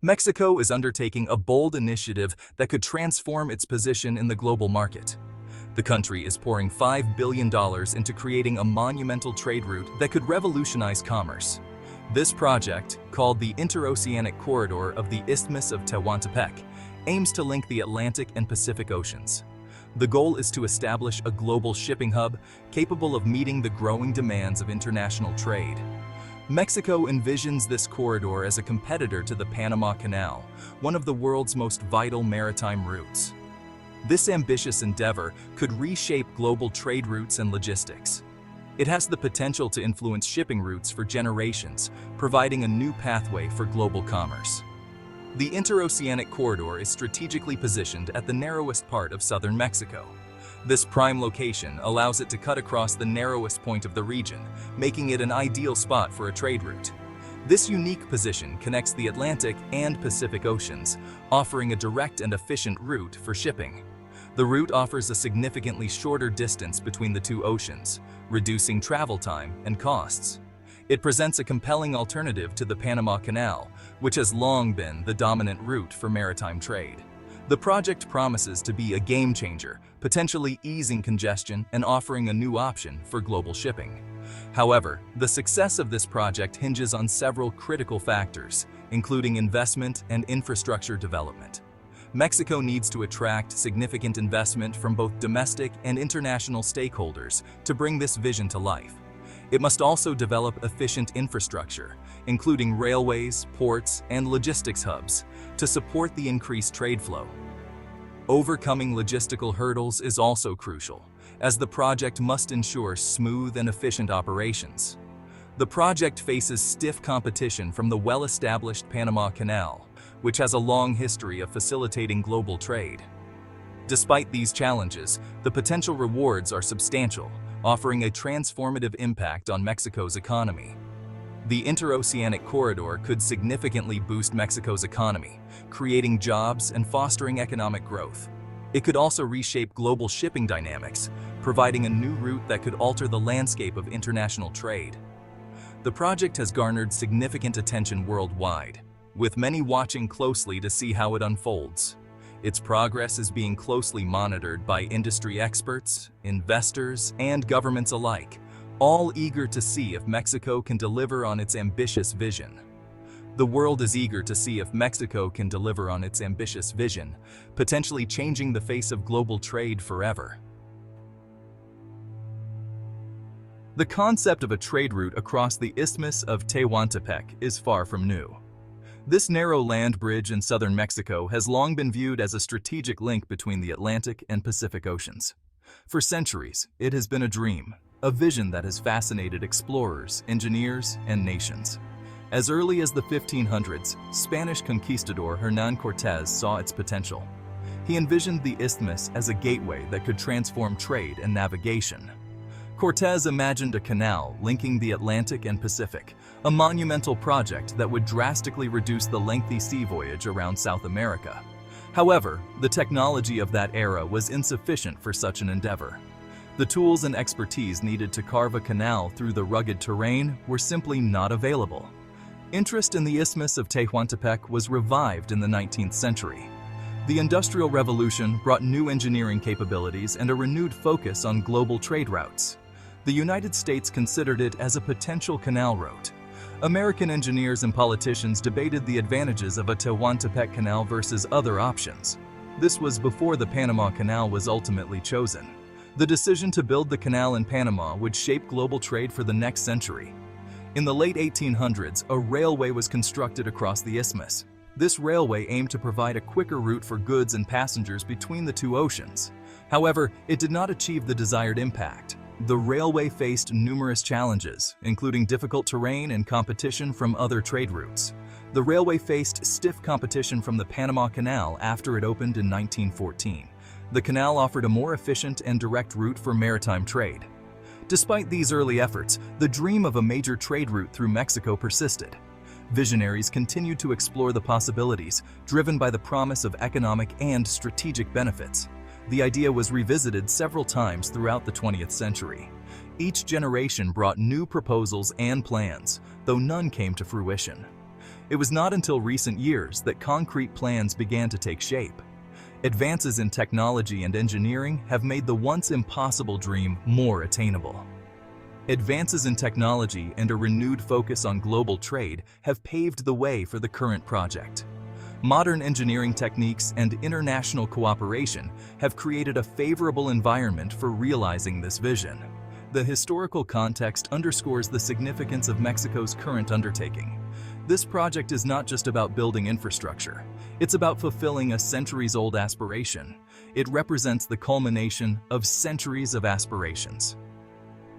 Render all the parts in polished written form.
Mexico is undertaking a bold initiative that could transform its position in the global market. The country is pouring $5 billion into creating a monumental trade route that could revolutionize commerce. This project, called the Interoceanic Corridor of the Isthmus of Tehuantepec, aims to link the Atlantic and Pacific Oceans. The goal is to establish a global shipping hub capable of meeting the growing demands of international trade. Mexico envisions this corridor as a competitor to the Panama Canal, one of the world's most vital maritime routes. This ambitious endeavor could reshape global trade routes and logistics. It has the potential to influence shipping routes for generations, providing a new pathway for global commerce. The Interoceanic Corridor is strategically positioned at the narrowest part of southern Mexico. This prime location allows it to cut across the narrowest point of the region, making it an ideal spot for a trade route. This unique position connects the Atlantic and Pacific Oceans, offering a direct and efficient route for shipping. The route offers a significantly shorter distance between the two oceans, reducing travel time and costs. It presents a compelling alternative to the Panama Canal, which has long been the dominant route for maritime trade. The project promises to be a game-changer, potentially easing congestion and offering a new option for global shipping. However, the success of this project hinges on several critical factors, including investment and infrastructure development. Mexico needs to attract significant investment from both domestic and international stakeholders to bring this vision to life. It must also develop efficient infrastructure, including railways, ports, and logistics hubs, to support the increased trade flow. Overcoming logistical hurdles is also crucial, as the project must ensure smooth and efficient operations. The project faces stiff competition from the well-established Panama Canal, which has a long history of facilitating global trade. Despite these challenges, the potential rewards are substantial, offering a transformative impact on Mexico's economy. The Interoceanic Corridor could significantly boost Mexico's economy, creating jobs and fostering economic growth. It could also reshape global shipping dynamics, providing a new route that could alter the landscape of international trade. The project has garnered significant attention worldwide, with many watching closely to see how it unfolds. Its progress is being closely monitored by industry experts, investors, and governments alike, all eager to see if Mexico can deliver on its ambitious vision. The world is eager to see if Mexico can deliver on its ambitious vision, potentially changing the face of global trade forever. The concept of a trade route across the Isthmus of Tehuantepec is far from new. This narrow land bridge in southern Mexico has long been viewed as a strategic link between the Atlantic and Pacific Oceans. For centuries, it has been a dream, a vision that has fascinated explorers, engineers, and nations. As early as the 1500s, Spanish conquistador Hernán Cortés saw its potential. He envisioned the isthmus as a gateway that could transform trade and navigation. Cortés imagined a canal linking the Atlantic and Pacific, a monumental project that would drastically reduce the lengthy sea voyage around South America. However, the technology of that era was insufficient for such an endeavor. The tools and expertise needed to carve a canal through the rugged terrain were simply not available. Interest in the Isthmus of Tehuantepec was revived in the 19th century. The Industrial Revolution brought new engineering capabilities and a renewed focus on global trade routes. The United States considered it as a potential canal route. American engineers and politicians debated the advantages of a Tehuantepec Canal versus other options. This was before the Panama Canal was ultimately chosen. The decision to build the canal in Panama would shape global trade for the next century. In the late 1800s, a railway was constructed across the isthmus. This railway aimed to provide a quicker route for goods and passengers between the two oceans. However, it did not achieve the desired impact. The railway faced numerous challenges, including difficult terrain and competition from other trade routes. The railway faced stiff competition from the Panama Canal after it opened in 1914. The canal offered a more efficient and direct route for maritime trade. Despite these early efforts, the dream of a major trade route through Mexico persisted. Visionaries continued to explore the possibilities, driven by the promise of economic and strategic benefits. The idea was revisited several times throughout the 20th century. Each generation brought new proposals and plans, though none came to fruition. It was not until recent years that concrete plans began to take shape. Advances in technology and engineering have made the once impossible dream more attainable. Advances in technology and a renewed focus on global trade have paved the way for the current project. Modern engineering techniques and international cooperation have created a favorable environment for realizing this vision. The historical context underscores the significance of Mexico's current undertaking. This project is not just about building infrastructure. It's about fulfilling a centuries-old aspiration. It represents the culmination of centuries of aspirations.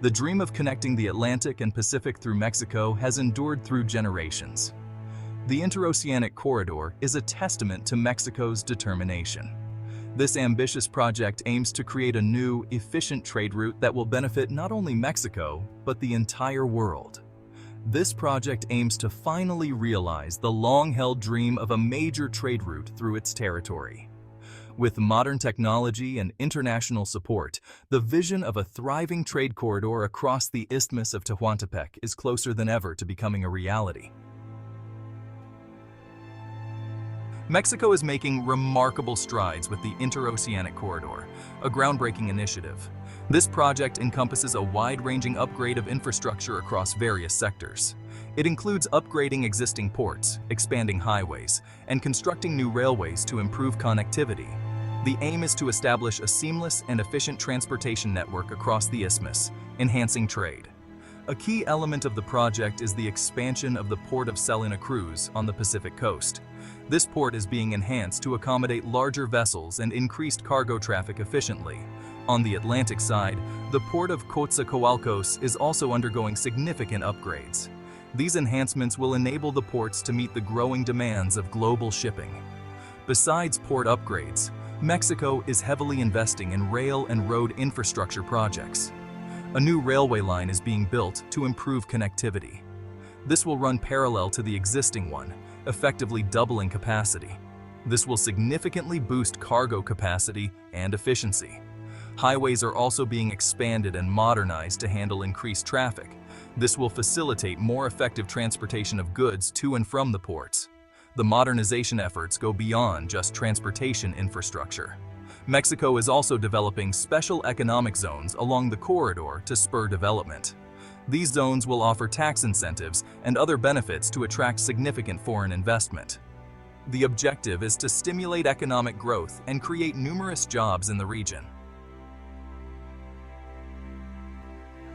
The dream of connecting the Atlantic and Pacific through Mexico has endured through generations. The Interoceanic Corridor is a testament to Mexico's determination. This ambitious project aims to create a new, efficient trade route that will benefit not only Mexico, but the entire world. This project aims to finally realize the long-held dream of a major trade route through its territory. With modern technology and international support, the vision of a thriving trade corridor across the Isthmus of Tehuantepec is closer than ever to becoming a reality. Mexico is making remarkable strides with the Interoceanic Corridor, a groundbreaking initiative. This project encompasses a wide-ranging upgrade of infrastructure across various sectors. It includes upgrading existing ports, expanding highways, and constructing new railways to improve connectivity. The aim is to establish a seamless and efficient transportation network across the isthmus, enhancing trade. A key element of the project is the expansion of the port of Salina Cruz on the Pacific coast. This port is being enhanced to accommodate larger vessels and increased cargo traffic efficiently. On the Atlantic side, the port of Coatzacoalcos is also undergoing significant upgrades. These enhancements will enable the ports to meet the growing demands of global shipping. Besides port upgrades, Mexico is heavily investing in rail and road infrastructure projects. A new railway line is being built to improve connectivity. This will run parallel to the existing one, effectively doubling capacity. This will significantly boost cargo capacity and efficiency. Highways are also being expanded and modernized to handle increased traffic. This will facilitate more effective transportation of goods to and from the ports. The modernization efforts go beyond just transportation infrastructure. Mexico is also developing special economic zones along the corridor to spur development. These zones will offer tax incentives and other benefits to attract significant foreign investment. The objective is to stimulate economic growth and create numerous jobs in the region.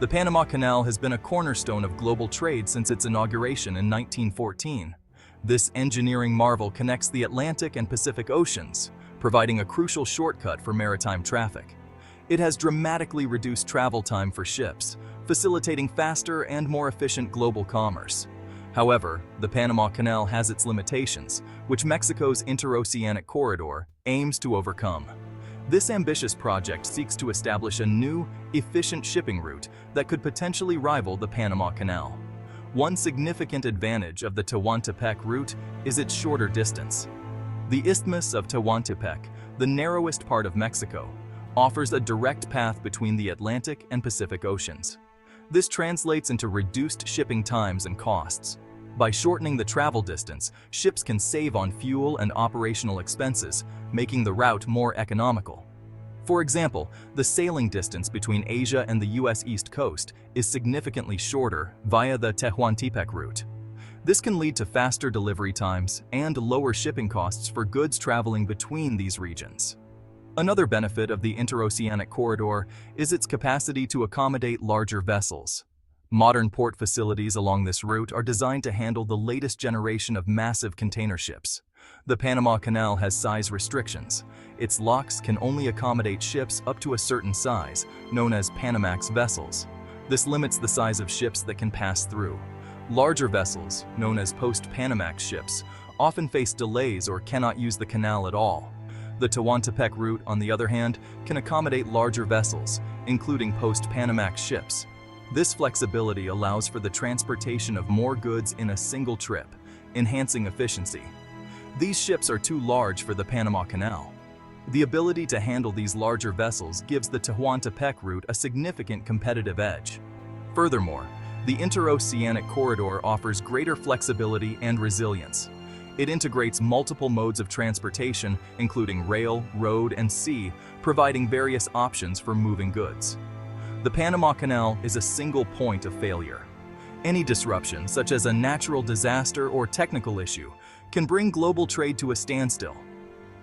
The Panama Canal has been a cornerstone of global trade since its inauguration in 1914. This engineering marvel connects the Atlantic and Pacific Oceans, providing a crucial shortcut for maritime traffic. It has dramatically reduced travel time for ships, facilitating faster and more efficient global commerce. However, the Panama Canal has its limitations, which Mexico's Interoceanic Corridor aims to overcome. This ambitious project seeks to establish a new, efficient shipping route that could potentially rival the Panama Canal. One significant advantage of the Tehuantepec route is its shorter distance. The Isthmus of Tehuantepec, the narrowest part of Mexico, offers a direct path between the Atlantic and Pacific Oceans. This translates into reduced shipping times and costs. By shortening the travel distance, ships can save on fuel and operational expenses, making the route more economical. For example, the sailing distance between Asia and the U.S. East Coast is significantly shorter via the Tehuantepec route. This can lead to faster delivery times and lower shipping costs for goods traveling between these regions. Another benefit of the Interoceanic Corridor is its capacity to accommodate larger vessels. Modern port facilities along this route are designed to handle the latest generation of massive container ships. The Panama Canal has size restrictions. Its locks can only accommodate ships up to a certain size, known as Panamax vessels. This limits the size of ships that can pass through. Larger vessels, known as post-Panamax ships, often face delays or cannot use the canal at all. The Tehuantepec route, on the other hand, can accommodate larger vessels, including post-Panamax ships. This flexibility allows for the transportation of more goods in a single trip, enhancing efficiency. These ships are too large for the Panama Canal. The ability to handle these larger vessels gives the Tehuantepec route a significant competitive edge. Furthermore, The interoceanic corridor offers greater flexibility and resilience. It integrates multiple modes of transportation, including rail, road, and sea, providing various options for moving goods. The Panama Canal is a single point of failure. Any disruption, such as a natural disaster or technical issue, can bring global trade to a standstill.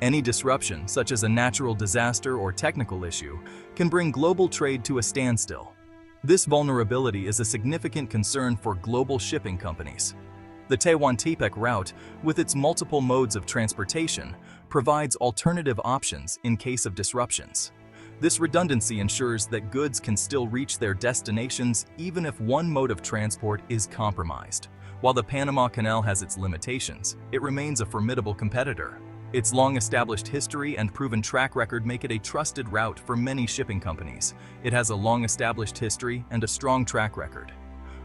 Any disruption, such as a natural disaster or technical issue, can bring global trade to a standstill. This vulnerability is a significant concern for global shipping companies. The Tehuantepec route, with its multiple modes of transportation, provides alternative options in case of disruptions. This redundancy ensures that goods can still reach their destinations even if one mode of transport is compromised. While the Panama Canal has its limitations, it remains a formidable competitor. Its long-established history and proven track record make it a trusted route for many shipping companies. It has a long-established history and a strong track record.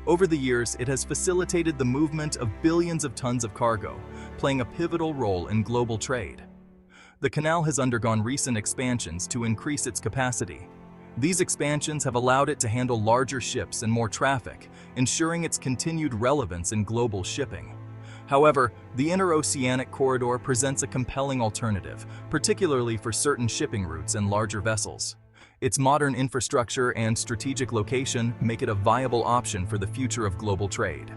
Over the years, it has facilitated the movement of billions of tons of cargo, playing a pivotal role in global trade. The canal has undergone recent expansions to increase its capacity. These expansions have allowed it to handle larger ships and more traffic, ensuring its continued relevance in global shipping. However, the interoceanic corridor presents a compelling alternative, particularly for certain shipping routes and larger vessels. Its modern infrastructure and strategic location make it a viable option for the future of global trade.